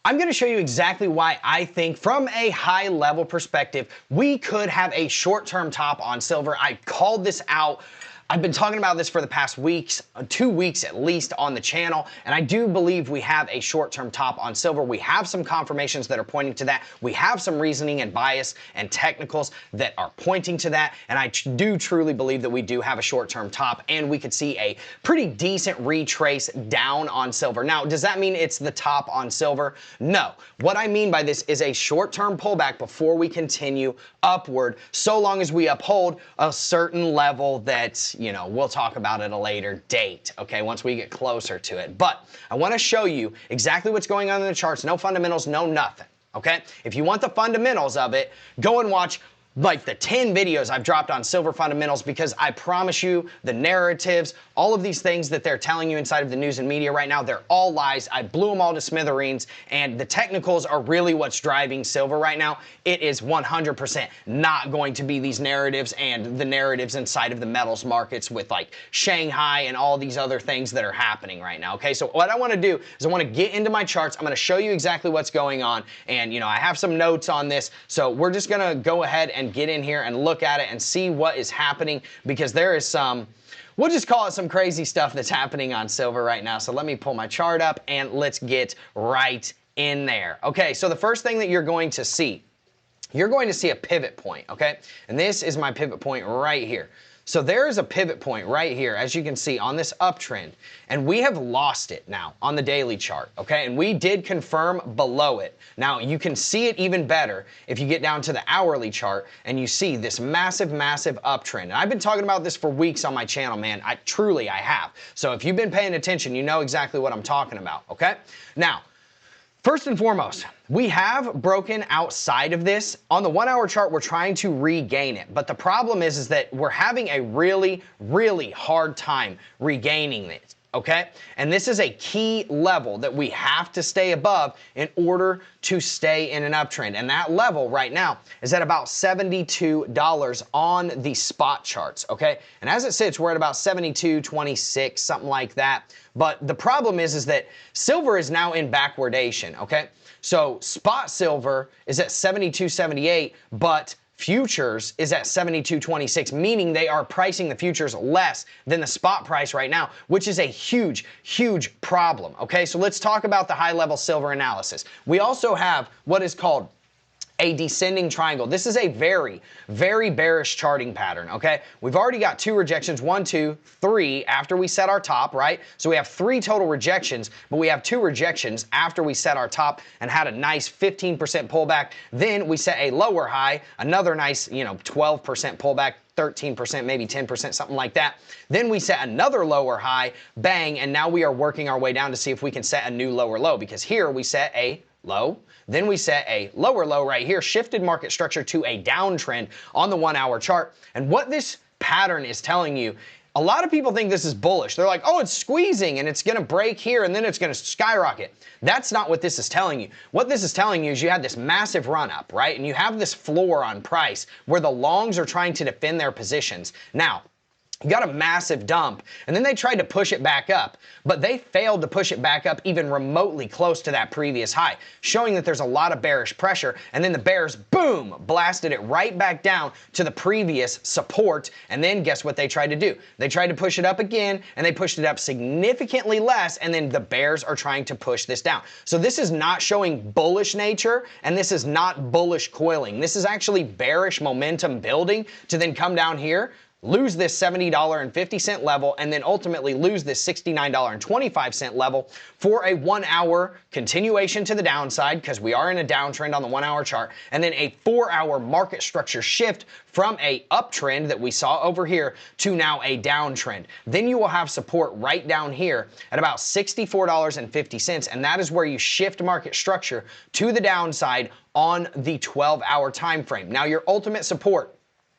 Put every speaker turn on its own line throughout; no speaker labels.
I'm going to show you exactly why I think from a high level perspective, we could have a short-term top on silver. I called this out. I've been talking about this for the past weeks, 2 weeks at least on the channel, and I do believe we have a short-term top on silver. We have some confirmations that are pointing to that. We have some reasoning and bias and technicals that are pointing to that, and I do truly believe that we do have a short-term top, and we could see a pretty decent retrace down on silver. Now, does that mean it's the top on silver? No. What I mean by this is a short-term pullback before we continue upward, so long as we uphold a certain level that, you know, we'll talk about at a later date, okay, once we get closer to it. But I want to show you exactly what's going on in the charts. No fundamentals, no nothing, okay? If you want the fundamentals of it, go and watch like the 10 videos I've dropped on silver fundamentals, because I promise you the narratives, all of these things that they're telling you inside of the news and media right now, they're all lies. I blew them all to smithereens, and the technicals are really what's driving silver right now. It is 100% not going to be these narratives and the narratives inside of the metals markets with like Shanghai and all these other things that are happening right now, okay? So what I want to do is I want to get into my charts. I'm going to show you exactly what's going on, and you know, I have some notes on this, so we're just going to go ahead and get in here and look at it and see what is happening, because there is some, we'll just call it some crazy stuff that's happening on silver right now. So let me pull my chart up and let's get right in there. Okay, so the first thing that you're going to see a pivot point, okay? And this is my pivot point right here. So there is a pivot point right here, as you can see, on this uptrend, and we have lost it now on the daily chart, okay? And we did confirm below it. Now, you can see it even better if you get down to the hourly chart and you see this massive, massive uptrend. And I've been talking about this for weeks on my channel, man. I have. So if you've been paying attention, you know exactly what I'm talking about, okay? Now, first and foremost, we have broken outside of this. On the 1 hour chart, we're trying to regain it. But the problem is that we're having a really, really hard time regaining it, okay? And this is a key level that we have to stay above in order to stay in an uptrend. And that level right now is at about $72 on the spot charts, okay? And as it sits, we're at about 72.26, something like that. But the problem is that silver is now in backwardation, okay? So spot silver is at 72.78, but futures is at 72.26, meaning they are pricing the futures less than the spot price right now, which is a huge, huge problem, okay? So let's talk about the high-level silver analysis. We also have what is called a descending triangle. This is a very, very bearish charting pattern, okay? We've already got 2 rejections, 1, 2, 3 after we set our top, right? So we have 3 total rejections, but we have 2 rejections after we set our top and had a nice 15% pullback. Then we set a lower high, another nice, 12% pullback, 13%, maybe 10%, something like that. Then we set another lower high, bang, and now we are working our way down to see if we can set a new lower low, because here we set a low, then we set a lower low right here, shifted market structure to a downtrend on the 1 hour chart. And what this pattern is telling you, a lot of people think this is bullish. They're like, oh, it's squeezing and it's going to break here and then it's going to skyrocket. That's not what this is telling you. What this is telling you is you had this massive run up, right? And you have this floor on price where the longs are trying to defend their positions. Now, you got a massive dump, and then they tried to push it back up, but they failed to push it back up even remotely close to that previous high, showing that there's a lot of bearish pressure, and then the bears, boom, blasted it right back down to the previous support, and then guess what they tried to do? They tried to push it up again, and they pushed it up significantly less, and then the bears are trying to push this down. So this is not showing bullish nature, and this is not bullish coiling. This is actually bearish momentum building to then come down here, lose this $70.50 level, and then ultimately lose this $69.25 level for a 1 hour continuation to the downside, because we are in a downtrend on the 1 hour chart, and then a 4 hour market structure shift from a uptrend that we saw over here to now a downtrend. Then you will have support right down here at about $64.50, and that is where you shift market structure to the downside on the 12-hour time frame. Now your ultimate support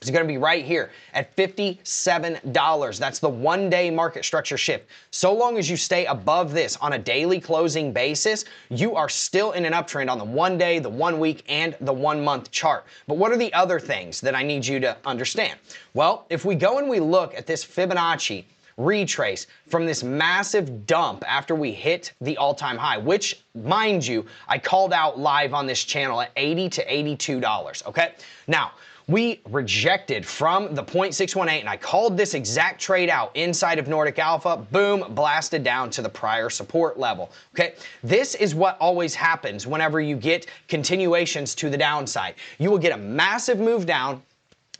is going to be right here at $57. That's the 1 day market structure shift. So long as you stay above this on a daily closing basis, you are still in an uptrend on the 1 day, the 1 week, and the 1 month chart. But what are the other things that I need you to understand? Well, if we go and we look at this Fibonacci retrace from this massive dump after we hit the all-time high, which, mind you, I called out live on this channel at $80 to $82, okay? Now, we rejected from the 0.618, and I called this exact trade out inside of Nordic Alpha. Boom, blasted down to the prior support level. Okay, this is what always happens whenever you get continuations to the downside. You will get a massive move down.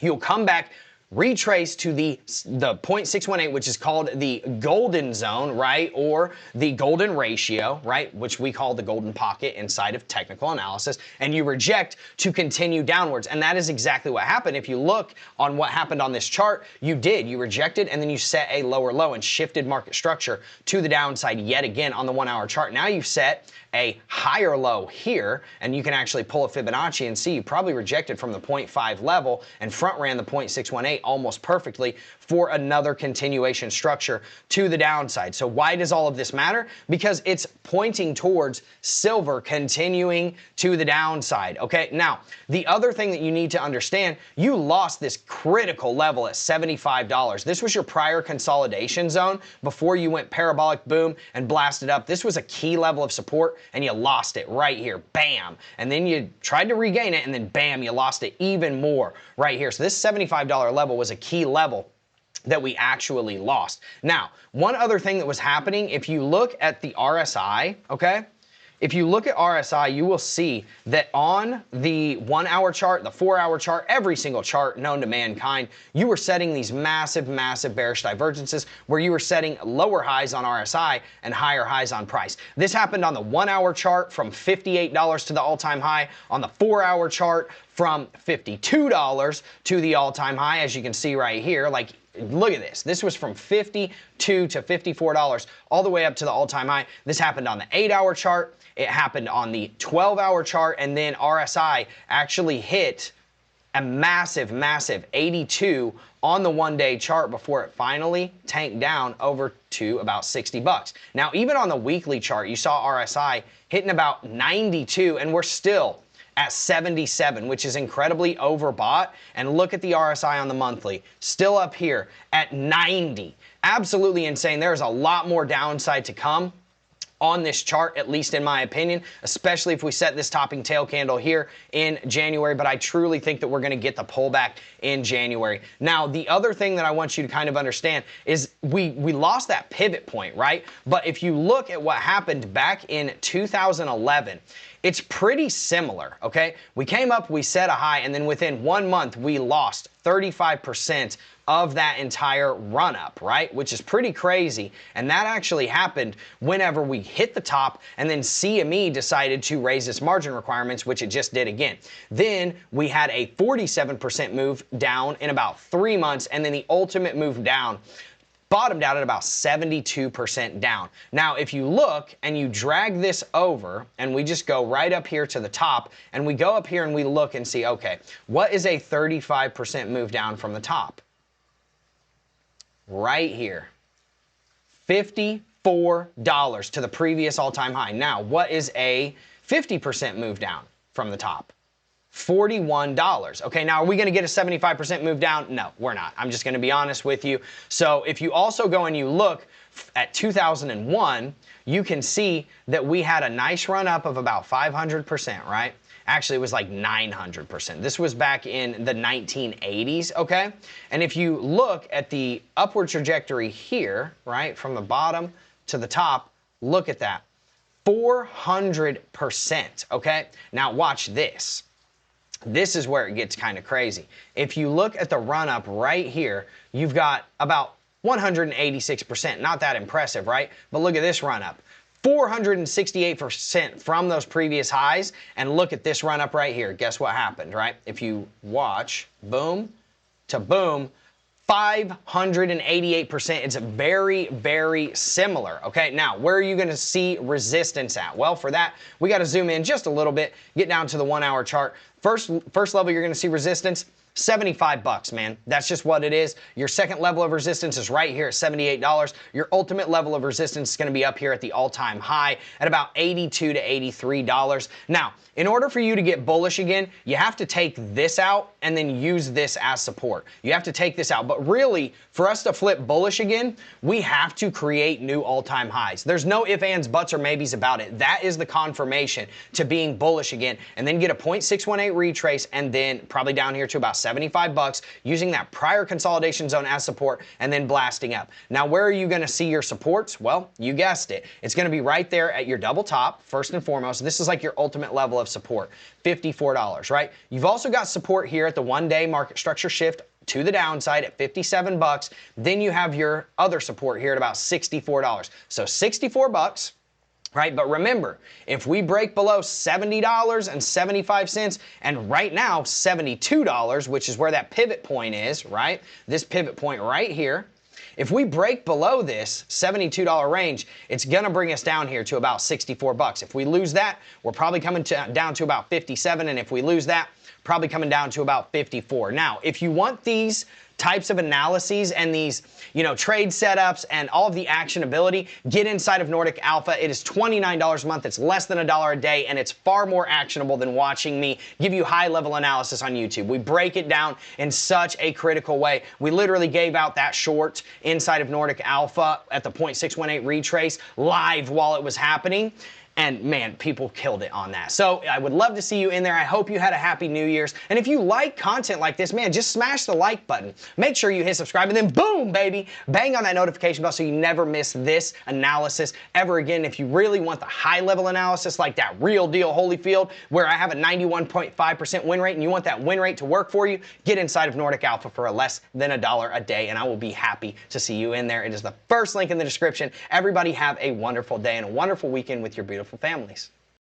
You'll come back, retrace to the 0.618, which is called the golden zone, right? Or the golden ratio, right? Which we call the golden pocket inside of technical analysis. And you reject to continue downwards. And that is exactly what happened. If you look on what happened on this chart, you rejected, and then you set a lower low and shifted market structure to the downside yet again on the 1 hour chart. Now you've set a higher low here, and you can actually pull a Fibonacci and see you probably rejected from the 0.5 level and front ran the 0.618 almost perfectly for another continuation structure to the downside. So why does all of this matter? Because it's pointing towards silver continuing to the downside, okay? Now, the other thing that you need to understand, you lost this critical level at $75. This was your prior consolidation zone before you went parabolic boom and blasted up. This was a key level of support, and you lost it right here, bam. And then you tried to regain it, and then bam, you lost it even more right here. So this $75 level was a key level that we actually lost. Now, one other thing that was happening, if you look at the RSI, okay? If you look at RSI, you will see that on the 1 hour chart, the 4 hour chart, every single chart known to mankind, you were setting these massive, massive bearish divergences where you were setting lower highs on RSI and higher highs on price. This happened on the 1 hour chart from $58 to the all-time high, on the 4 hour chart from $52 to the all-time high, as you can see right here. Like, look at this. This was from $52 to $54 all the way up to the all-time high. This happened on the 8 hour chart. It happened on the 12 hour chart, and then RSI actually hit a massive, massive 82 on the 1 day chart before it finally tanked down over to about 60 bucks. Now, even on the weekly chart, you saw RSI hitting about 92, and we're still at 77, which is incredibly overbought. And look at the RSI on the monthly, still up here at 90. Absolutely insane. There's a lot more downside to come on this chart, at least in my opinion, especially if we set this topping tail candle here in January. But I truly think that we're going to get the pullback in January. Now, the other thing that I want you to kind of understand is we lost that pivot point, right? But if you look at what happened back in 2011, it's pretty similar, okay? We came up, we set a high, and then within 1 month, we lost 35% of that entire run up, right? Which is pretty crazy. And that actually happened whenever we hit the top, and then CME decided to raise its margin requirements, which it just did again. Then we had a 47% move down in about 3 months, and then the ultimate move down bottomed out at about 72% down. Now, if you look and you drag this over, and we just go right up here to the top, and we go up here and we look and see, okay, what is a 35% move down from the top? Right here, $54 to the previous all-time high. Now, what is a 50% move down from the top? $41. Okay, now are we going to get a 75% move down? No, we're not. I'm just going to be honest with you. So if you also go and you look at 2001, you can see that we had a nice run up of about 500%, right? Actually, it was like 900%. This was back in the 1980s, okay? And if you look at the upward trajectory here, right, from the bottom to the top, look at that, 400%, okay? Now watch this. This is where it gets kind of crazy. If you look at the run up right here, you've got about 186%. Not that impressive, right? But look at this run up. 468% from those previous highs. And look at this run up right here. Guess what happened, right? If you watch, boom to boom, 588%. It's very, very similar. Okay, now where are you going to see resistance at? Well, for that, we got to zoom in just a little bit, get down to the 1 hour chart. First level you're going to see resistance, 75 bucks, man. That's just what it is. Your second level of resistance is right here at $78. Your ultimate level of resistance is going to be up here at the all-time high at about $82 to $83. Now, in order for you to get bullish again, you have to take this out and then use this as support. You have to take this out. But really, for us to flip bullish again, we have to create new all-time highs. There's no ifs, ands, buts, or maybes about it. That is the confirmation to being bullish again. And then get a 0.618 retrace and then probably down here to about 75 bucks using that prior consolidation zone as support and then blasting up. Now, where are you going to see your supports? Well, you guessed it. It's going to be right there at your double top, first and foremost. This is like your ultimate level of support, $54, right? You've also got support here at the one-day market structure shift to the downside at 57 bucks. Then you have your other support here at about $64. So 64 bucks. Right, but remember, if we break below $70.75, and right now $72, which is where that pivot point is, right? This pivot point right here. If we break below this $72 range, it's gonna bring us down here to about 64 bucks. If we lose that, we're probably coming down to about 57, and if we lose that, probably coming down to about 54. Now, if you want these types of analyses and these, trade setups and all of the actionability, get inside of NORDIC Alpha. It is $29 a month. It's less than $1 a day, and it's far more actionable than watching me give you high-level analysis on YouTube. We break it down in such a critical way. We literally gave out that short inside of NORDIC Alpha at the 0.618 retrace live while it was happening. And man, people killed it on that. So I would love to see you in there. I hope you had a happy New Year's. And if you like content like this, man, just smash the like button. Make sure you hit subscribe and then boom, baby, bang on that notification bell so you never miss this analysis ever again. If you really want the high level analysis like that real deal Holyfield where I have a 91.5% win rate and you want that win rate to work for you, get inside of NORDIC Alpha for less than $1 a day and I will be happy to see you in there. It is the first link in the description. Everybody have a wonderful day and a wonderful weekend with your beautiful families.